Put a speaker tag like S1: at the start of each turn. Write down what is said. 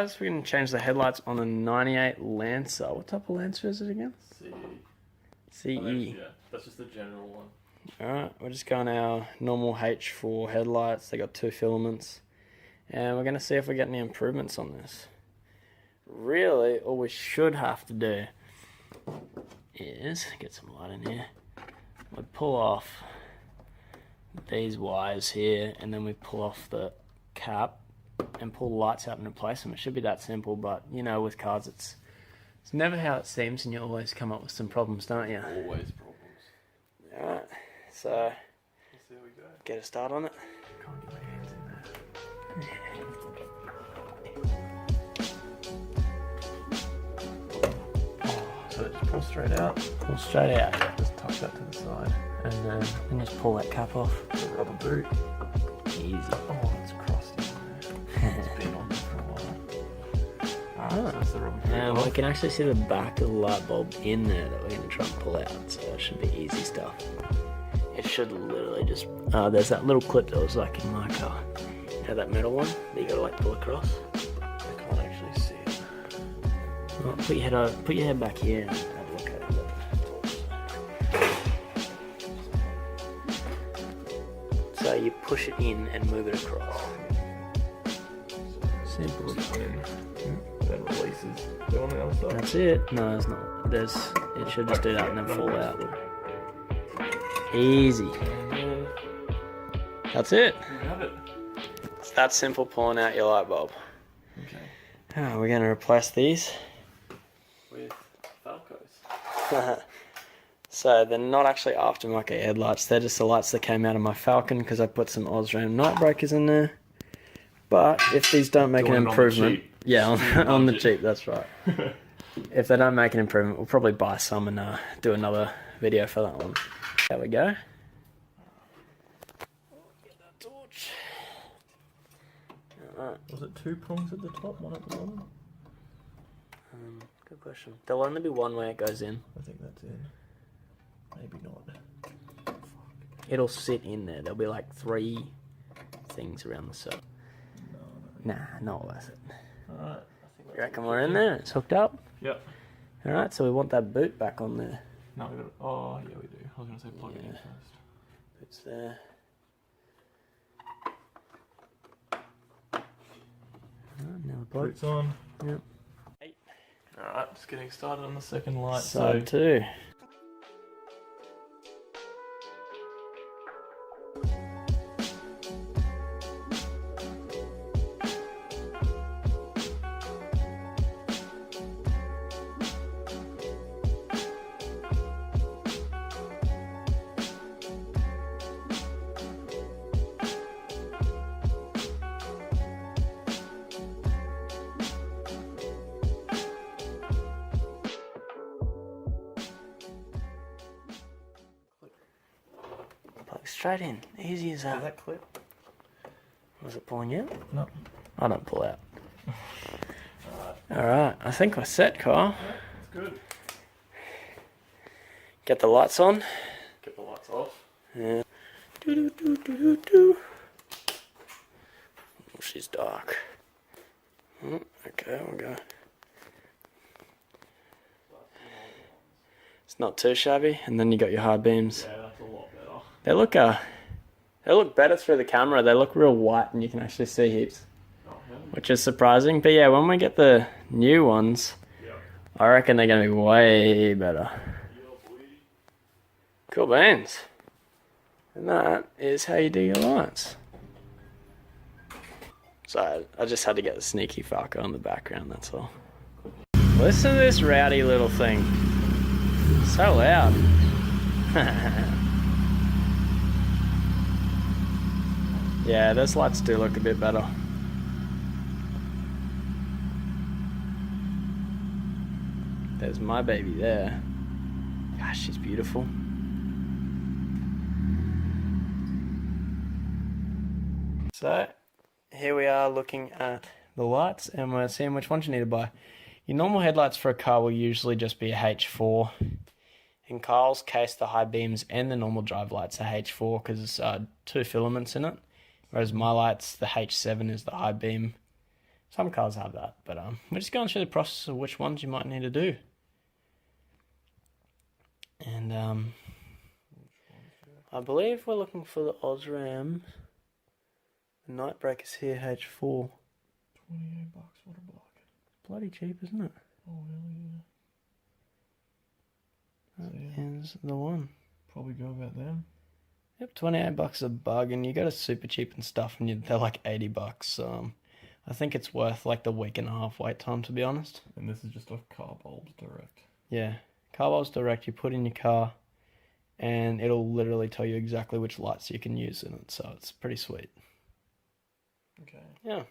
S1: guys, we're going to change the headlights on a 98 Lancer. What type of Lancer is it again? CE.
S2: Yeah, that's just the general one.
S1: Alright, we're just going our normal H4 headlights. They got 2 filaments. And we're going to see if we get any improvements on this. Really, all we should have to do is, get some light in here, we pull off these wires here, and then we pull off the cap and pull the lights out and replace them. It should be that simple, but you know, with cars it's never how it seems, and you always come up with some problems, don't you?
S2: Always problems.
S1: Alright, so
S2: let's see how we go.
S1: Get a start on it.
S2: Can't get my hands in there. So just pull straight out.
S1: Pull straight out.
S2: Just tuck that to the side.
S1: And then just pull that cap off.
S2: The rubber boot.
S1: Easy.
S2: Oh, it's crusty on there. It's been on there for a while. Alright, so that's the rubber boot.
S1: And we can actually see the back of the light bulb in there that we're going to try and pull out. So it should be easy stuff. It should literally just... there's that little clip that was like in my car. You know that metal one that you got to like pull across?
S2: I can't actually see it.
S1: Well, put your head back here and have a look at it. So you push it in and move it across. Simple.
S2: Then releases. Do on the other side.
S1: That's it. No, it's not. It should just do that and then fall out. Easy. That's it.
S2: You have it.
S1: It's that simple, pulling out your light bulb.
S2: Okay.
S1: We're going to replace these.
S2: With Falcos.
S1: So they're not actually aftermarket headlights. They're just the lights that came out of my Falcon because I put some Osram night breakers in there. But if these don't make an improvement... Yeah, on the cheap, that's right. If they don't make an improvement, we'll probably buy some and do another video for that one. There we go. Get that torch. Alright.
S2: Was it 2 prongs at the top, one at the bottom?
S1: Good question. There'll only be one way it goes in.
S2: I think that's in. Maybe not.
S1: It'll sit in there. There'll be like 3 things around the circle. Nah, not worth it.
S2: Alright.
S1: You reckon we're in there? It's hooked up?
S2: Yep.
S1: Alright, so we want that boot back on there.
S2: No, we got. Oh, yeah, we do. I was going to say plug it in first.
S1: Boot's there. Now the boot.
S2: Boot's on.
S1: Yep.
S2: Alright, just getting started on the second light.
S1: Side 2. Plug straight in. Easy as that.
S2: Is that clip?
S1: Was it pulling out?
S2: No.
S1: I don't pull out. Alright, I think we're set, Kyle.
S2: Yeah, that's good.
S1: Get the lights on.
S2: Get the lights off.
S1: Yeah. Oh, she's dark. Oh, okay, we'll go. It's not too shabby, and then you got your high beams.
S2: Yeah, that's a lot better.
S1: They look better through the camera. They look real white, and you can actually see heaps, which is surprising. But yeah, when we get the new ones, I reckon they're going to be way better. Cool beans. And that is how you do your lights. So I just had to get the sneaky Falco in the background, that's all. Listen to this rowdy little thing. So loud. Yeah, those lights do look a bit better. There's my baby there. Gosh, she's beautiful. So, here we are looking at the lights and we're seeing which ones you need to buy. Your normal headlights for a car will usually just be a H4. In Kyle's case, the high beams and the normal drive lights are H4 because there's 2 filaments in it. Whereas my lights, the H7 is the high beam. Some cars have that, but we're just going through the process of which ones you might need to do. And I believe we're looking for the Osram. The Nightbreaker CH4.
S2: $28 water block.
S1: Bloody cheap, isn't it?
S2: Oh, hell yeah.
S1: That is the one.
S2: Probably go about them.
S1: Yep, $28 a bug, and you go to super cheap and stuff, and they're like $80. I think it's worth like the week and a half wait time, to be honest.
S2: And this is just a car bulbs direct.
S1: Yeah, car bulbs direct. You put in your car, and it'll literally tell you exactly which lights you can use in it. So it's pretty sweet.
S2: Okay.
S1: Yeah.